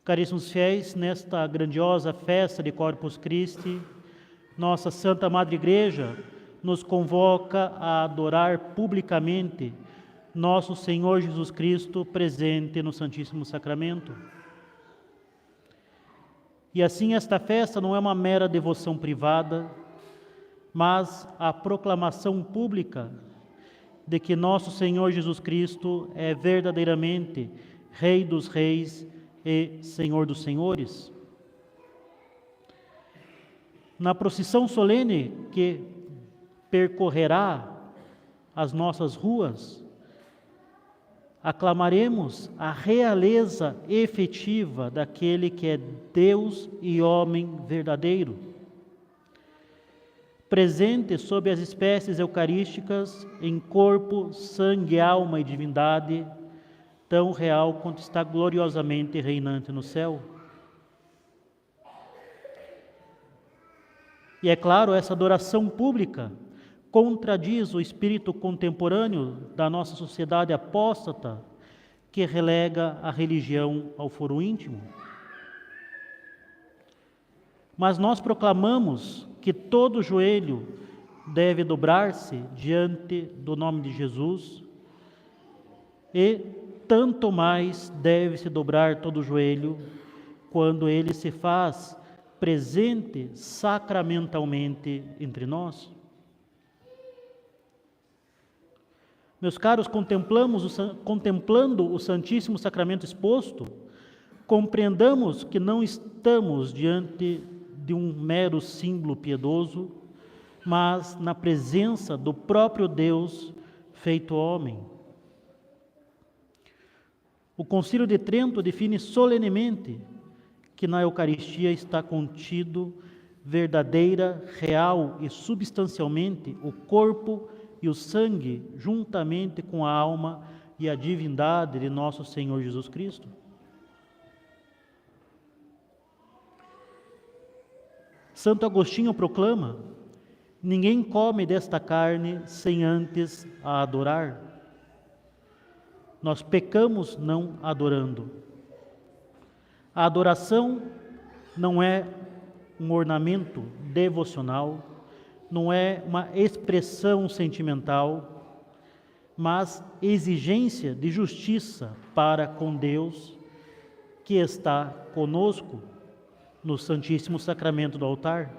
Caríssimos fiéis, nesta grandiosa festa de Corpus Christi, nossa Santa Madre Igreja nos convoca a adorar publicamente nosso Senhor Jesus Cristo presente no Santíssimo Sacramento. E assim esta festa não é uma mera devoção privada, mas a proclamação pública de que nosso Senhor Jesus Cristo é verdadeiramente Rei dos Reis e Senhor dos Senhores. Na procissão solene que percorrerá as nossas ruas, aclamaremos a realeza efetiva daquele que é Deus e homem verdadeiro, presente sob as espécies eucarísticas em corpo, sangue, alma e divindade, tão real quanto está gloriosamente reinante no céu. E é claro, essa adoração pública contradiz o espírito contemporâneo da nossa sociedade apóstata, que relega a religião ao foro íntimo. Mas nós proclamamos que todo joelho deve dobrar-se diante do nome de Jesus e tanto mais deve se dobrar todo joelho quando ele se faz presente sacramentalmente entre nós. Meus caros, contemplando o Santíssimo Sacramento exposto, compreendamos que não estamos diante de um mero símbolo piedoso, mas na presença do próprio Deus feito homem. O Concílio de Trento define solenemente que na Eucaristia está contido verdadeira, real e substancialmente o corpo e o sangue, juntamente com a alma e a divindade de nosso Senhor Jesus Cristo. Santo Agostinho proclama: ninguém come desta carne sem antes a adorar. Nós pecamos não adorando. A adoração não é um ornamento devocional, não é uma expressão sentimental, mas exigência de justiça para com Deus, que está conosco no Santíssimo Sacramento do altar.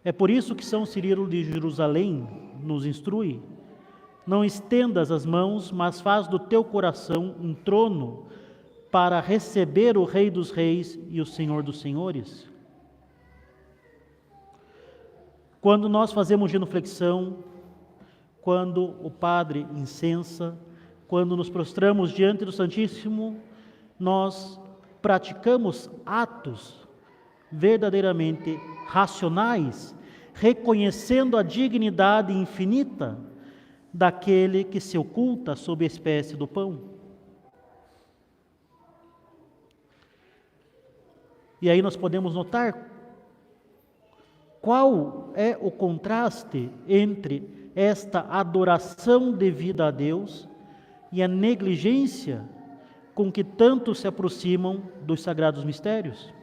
É por isso que São Cirilo de Jerusalém nos instrui: não estendas as mãos, mas faz do teu coração um trono para receber o Rei dos Reis e o Senhor dos Senhores. Quando nós fazemos genuflexão, quando o Padre incensa, quando nos prostramos diante do Santíssimo, nós praticamos atos verdadeiramente racionais, reconhecendo a dignidade infinita daquele que se oculta sob a espécie do pão. E aí nós podemos notar qual é o contraste entre esta adoração devida a Deus e a negligência com que tanto se aproximam dos sagrados mistérios.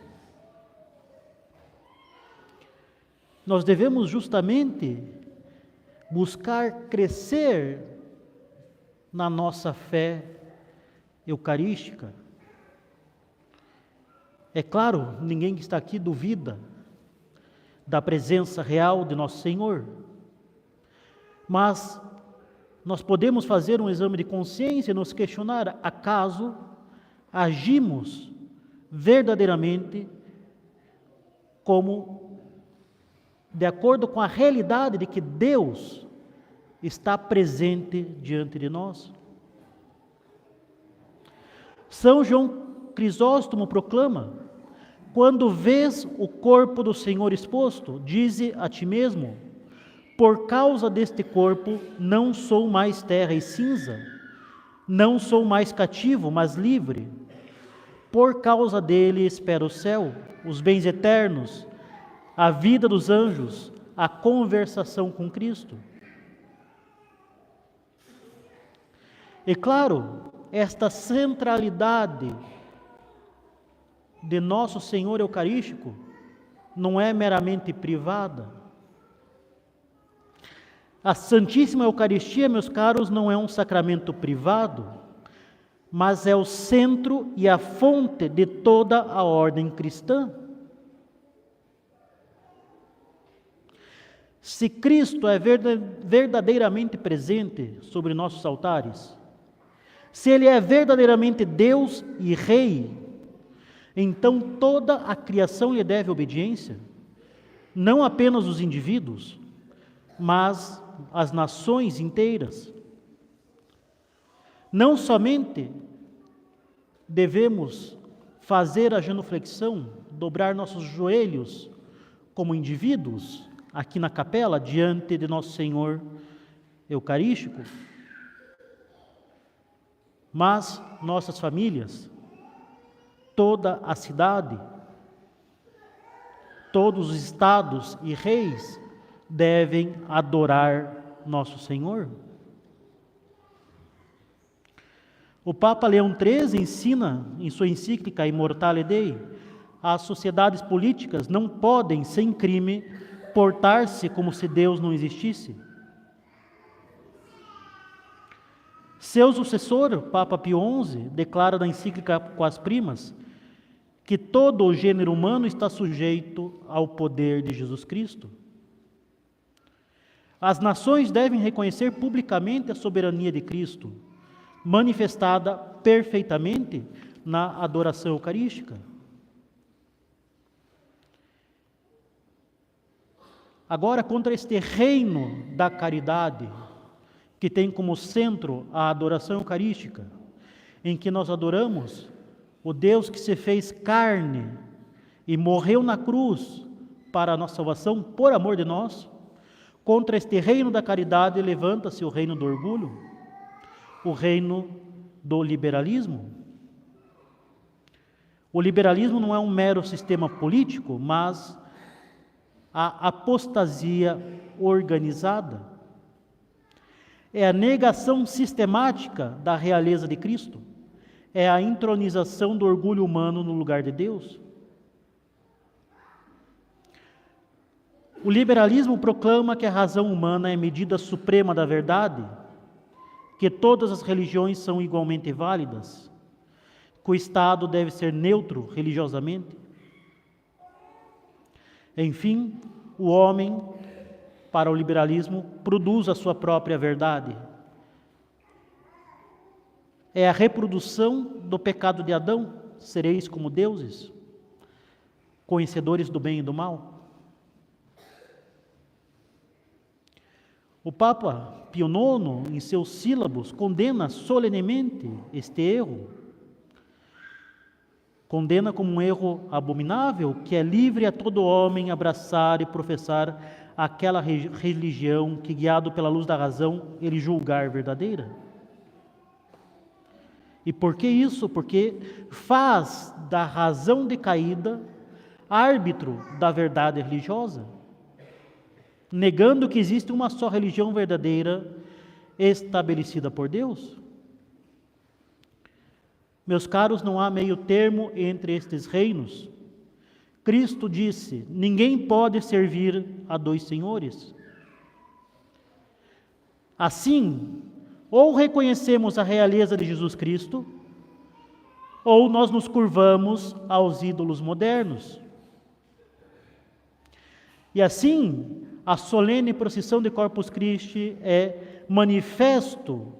Nós devemos justamente buscar crescer na nossa fé eucarística. É claro, ninguém que está aqui duvida da presença real de nosso Senhor, mas nós podemos fazer um exame de consciência e nos questionar: acaso agimos verdadeiramente como de acordo com a realidade de que Deus está presente diante de nós? São João Crisóstomo proclama: quando vês o corpo do Senhor exposto, dize a ti mesmo: por causa deste corpo não sou mais terra e cinza, não sou mais cativo, mas livre. Por causa dele espero o céu, os bens eternos, a vida dos anjos, a conversação com Cristo. E claro, esta centralidade de nosso Senhor Eucarístico não é meramente privada. A Santíssima Eucaristia, meus caros, não é um sacramento privado, mas é o centro e a fonte de toda a ordem cristã. Se Cristo é verdadeiramente presente sobre nossos altares, se Ele é verdadeiramente Deus e Rei, então toda a criação lhe deve obediência, não apenas os indivíduos, mas as nações inteiras. Não somente devemos fazer a genuflexão, dobrar nossos joelhos como indivíduos, aqui na capela, diante de nosso Senhor Eucarístico, mas nossas famílias, toda a cidade, todos os estados e reis devem adorar nosso Senhor. O Papa Leão XIII ensina em sua encíclica Immortale Dei: as sociedades políticas não podem, sem crime, portar-se como se Deus não existisse. Seu sucessor, Papa Pio XI, declara na encíclica Quas Primas que todo o gênero humano está sujeito ao poder de Jesus Cristo. As nações devem reconhecer publicamente a soberania de Cristo, manifestada perfeitamente na adoração eucarística. Agora, contra este reino da caridade, que tem como centro a adoração eucarística, em que nós adoramos o Deus que se fez carne e morreu na cruz para a nossa salvação por amor de nós, contra este reino da caridade levanta-se o reino do orgulho, o reino do liberalismo. O liberalismo não é um mero sistema político, mas a apostasia organizada. É a negação sistemática da realeza de Cristo. É a intronização do orgulho humano no lugar de Deus. O liberalismo proclama que a razão humana é a medida suprema da verdade, que todas as religiões são igualmente válidas, que o Estado deve ser neutro religiosamente. Enfim, o homem, para o liberalismo, produz a sua própria verdade. É a reprodução do pecado de Adão: sereis como deuses, conhecedores do bem e do mal. O Papa Pio IX, em seus sílabos, condena solenemente este erro. Condena como um erro abominável, que é livre a todo homem abraçar e professar aquela religião que, guiado pela luz da razão, ele julgar verdadeira. E por que isso? Porque faz da razão decaída árbitro da verdade religiosa, negando que existe uma só religião verdadeira estabelecida por Deus. Meus caros, não há meio termo entre estes reinos. Cristo disse: ninguém pode servir a dois senhores. Assim, ou reconhecemos a realeza de Jesus Cristo, ou nós nos curvamos aos ídolos modernos. E assim, a solene procissão de Corpus Christi é manifesto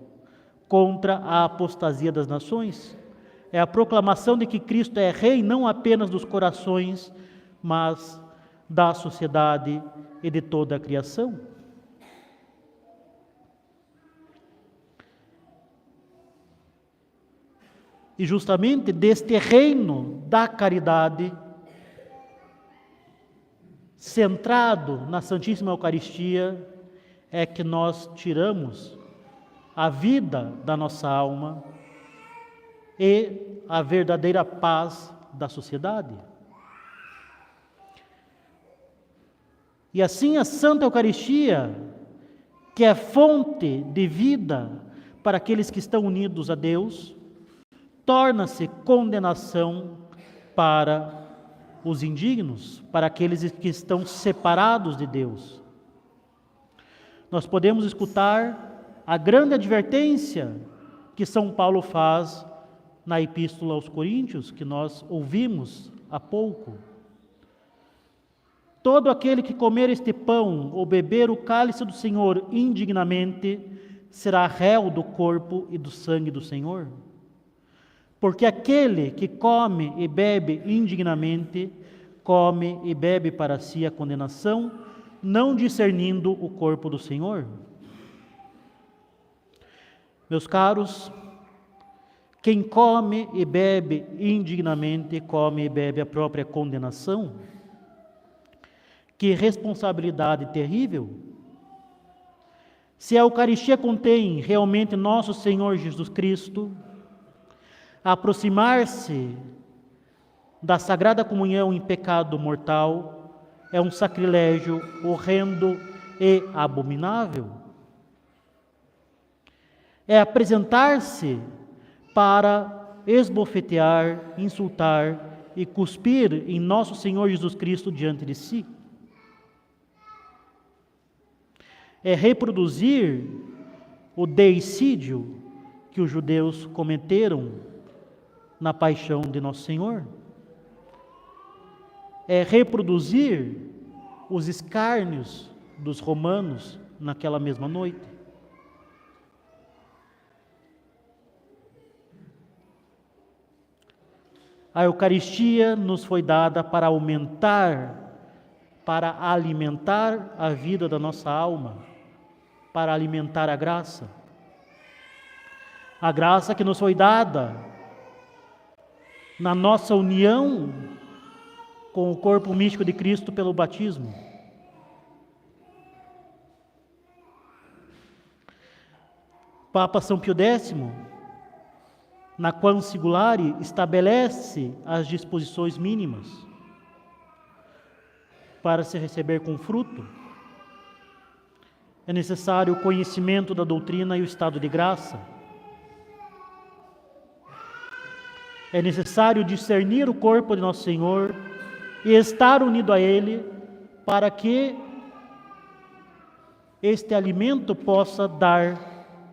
contra a apostasia das nações. É a proclamação de que Cristo é Rei não apenas dos corações, mas da sociedade e de toda a criação. E justamente deste reino da caridade, centrado na Santíssima Eucaristia, é que nós tiramos a vida da nossa alma e a verdadeira paz da sociedade. E assim a Santa Eucaristia, que é fonte de vida para aqueles que estão unidos a Deus, torna-se condenação para os indignos, para aqueles que estão separados de Deus. Nós podemos escutar a grande advertência que São Paulo faz na Epístola aos Coríntios, que nós ouvimos há pouco. Todo aquele que comer este pão ou beber o cálice do Senhor indignamente será réu do corpo e do sangue do Senhor. Porque aquele que come e bebe indignamente, come e bebe para si a condenação, não discernindo o corpo do Senhor. Meus caros, quem come e bebe indignamente, come e bebe a própria condenação. Que responsabilidade terrível! Se a Eucaristia contém realmente nosso Senhor Jesus Cristo, aproximar-se da Sagrada Comunhão em pecado mortal é um sacrilégio horrendo e abominável. É apresentar-se para esbofetear, insultar e cuspir em nosso Senhor Jesus Cristo diante de si. É reproduzir o deicídio que os judeus cometeram na paixão de nosso Senhor. É reproduzir os escárnios dos romanos naquela mesma noite. A Eucaristia nos foi dada para alimentar a vida da nossa alma, para alimentar a graça. A graça que nos foi dada na nossa união com o corpo místico de Cristo pelo batismo. Papa São Pio X, na Quam Sigulare, estabelece as disposições mínimas para se receber com fruto. É necessário o conhecimento da doutrina e o estado de graça. É necessário discernir o corpo de nosso Senhor e estar unido a Ele para que este alimento possa dar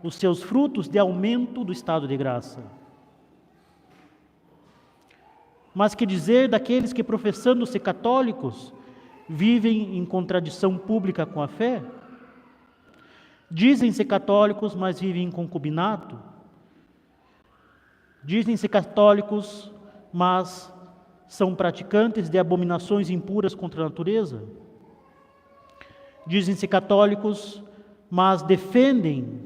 os seus frutos de aumento do estado de graça. Mas que dizer daqueles que, professando-se católicos, vivem em contradição pública com a fé? Dizem-se católicos, mas vivem em concubinato. Dizem-se católicos, mas são praticantes de abominações impuras contra a natureza. Dizem-se católicos, mas defendem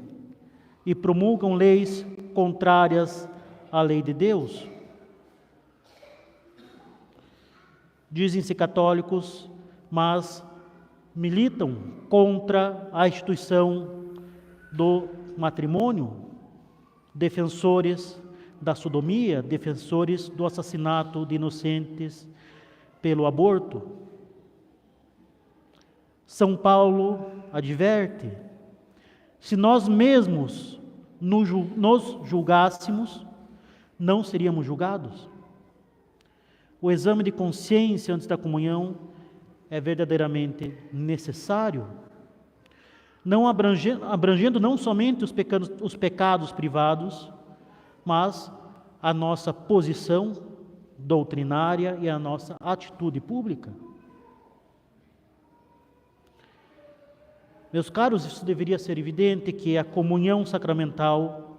e promulgam leis contrárias à lei de Deus. Dizem-se católicos, mas militam contra a instituição do matrimônio, defensores da sodomia, defensores do assassinato de inocentes pelo aborto. São Paulo adverte: se nós mesmos nos julgássemos, não seríamos julgados. O exame de consciência antes da comunhão é verdadeiramente necessário, não abrangendo não somente os pecados privados, mas a nossa posição doutrinária e a nossa atitude pública. Meus caros, isso deveria ser evidente que a comunhão sacramental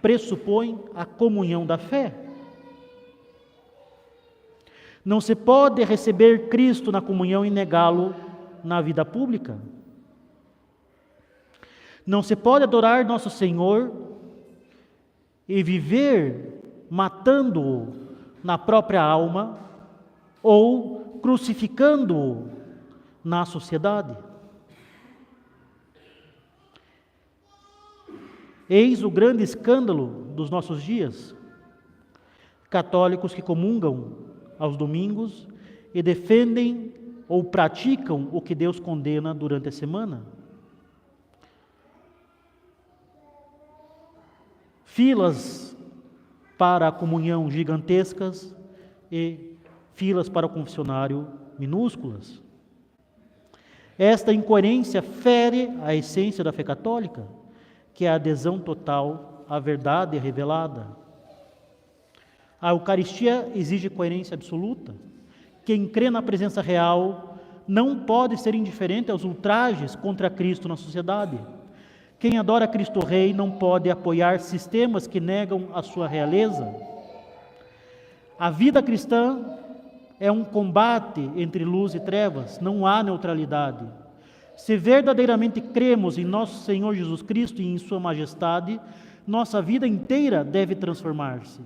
pressupõe a comunhão da fé. Não se pode receber Cristo na comunhão e negá-lo na vida pública. Não se pode adorar nosso Senhor e viver matando-o na própria alma ou crucificando-o na sociedade. Eis o grande escândalo dos nossos dias. Católicos que comungam aos domingos e defendem ou praticam o que Deus condena durante a semana. Filas para a comunhão gigantescas e filas para o confessionário minúsculas. Esta incoerência fere a essência da fé católica, que é a adesão total à verdade revelada. A Eucaristia exige coerência absoluta. Quem crê na presença real não pode ser indiferente aos ultrajes contra Cristo na sociedade. Quem adora Cristo Rei não pode apoiar sistemas que negam a sua realeza. A vida cristã é um combate entre luz e trevas, não há neutralidade. Se verdadeiramente cremos em nosso Senhor Jesus Cristo e em Sua Majestade, nossa vida inteira deve transformar-se.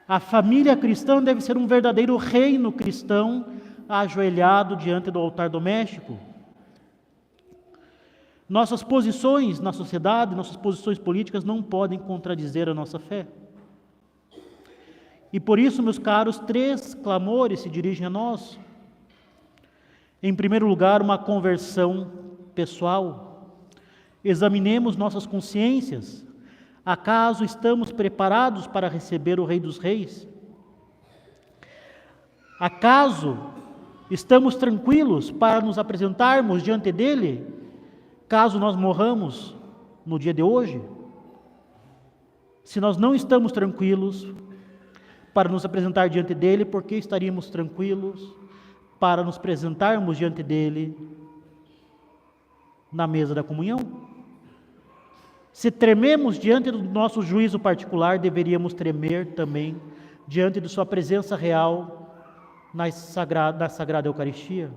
A família cristã deve ser um verdadeiro reino cristão ajoelhado diante do altar doméstico. Nossas posições na sociedade, nossas posições políticas não podem contradizer a nossa fé. E por isso, meus caros, 3 clamores se dirigem a nós. Em primeiro lugar, uma conversão pessoal. Examinemos nossas consciências. Acaso estamos preparados para receber o Rei dos Reis? Acaso estamos tranquilos para nos apresentarmos diante dele, caso nós morramos no dia de hoje? Se nós não estamos tranquilos para nos apresentar diante dele, por que estaríamos tranquilos para nos apresentarmos diante dele na mesa da comunhão? Se trememos diante do nosso juízo particular, deveríamos tremer também diante de sua presença real na Sagrada Eucaristia.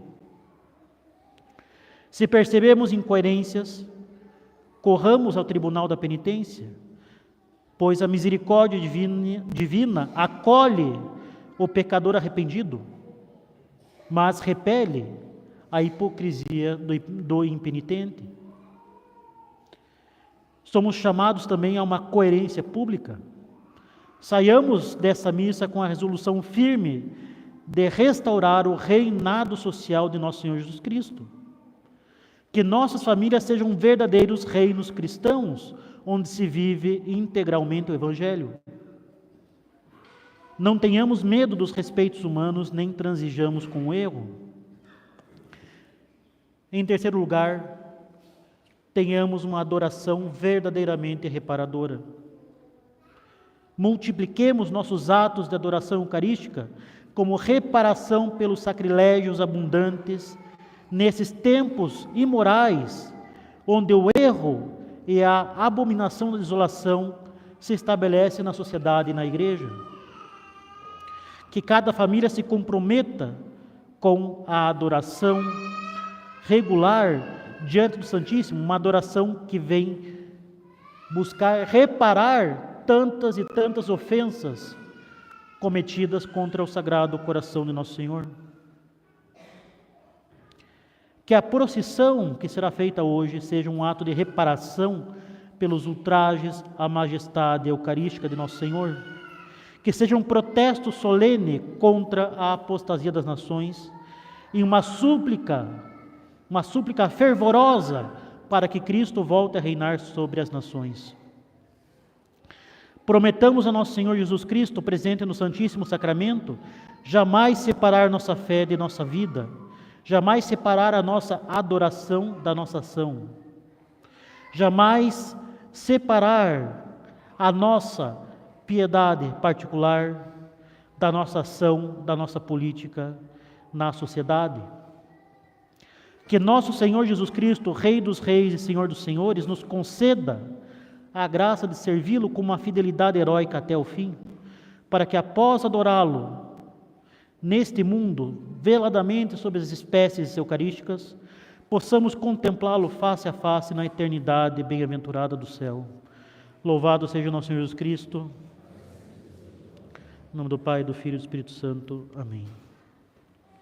Se percebemos incoerências, corramos ao tribunal da penitência, pois a misericórdia divina acolhe o pecador arrependido, mas repele a hipocrisia do impenitente. Somos chamados também a uma coerência pública. Saiamos dessa missa com a resolução firme de restaurar o reinado social de nosso Senhor Jesus Cristo. Que nossas famílias sejam verdadeiros reinos cristãos, onde se vive integralmente o Evangelho. Não tenhamos medo dos respeitos humanos, nem transijamos com o erro. Em terceiro lugar, tenhamos uma adoração verdadeiramente reparadora. Multipliquemos nossos atos de adoração eucarística como reparação pelos sacrilégios abundantes nesses tempos imorais, onde o erro e a abominação da desolação se estabelecem na sociedade e na igreja. Que cada família se comprometa com a adoração regular diante do Santíssimo, uma adoração que vem buscar reparar tantas e tantas ofensas cometidas contra o Sagrado Coração de Nosso Senhor. Que a procissão que será feita hoje seja um ato de reparação pelos ultrajes à majestade eucarística de Nosso Senhor. Que seja um protesto solene contra a apostasia das nações e uma súplica fervorosa para que Cristo volte a reinar sobre as nações. Prometamos a Nosso Senhor Jesus Cristo, presente no Santíssimo Sacramento, jamais separar nossa fé de nossa vida, jamais separar a nossa adoração da nossa ação, jamais separar a nossa piedade particular da nossa ação, da nossa política na sociedade. Que nosso Senhor Jesus Cristo, Rei dos Reis e Senhor dos Senhores, nos conceda a graça de servi-lo com uma fidelidade heróica até o fim, para que após adorá-lo neste mundo, veladamente sob as espécies eucarísticas, possamos contemplá-lo face a face na eternidade bem-aventurada do céu. Louvado seja o nosso Senhor Jesus Cristo. Em nome do Pai, do Filho e do Espírito Santo. Amém.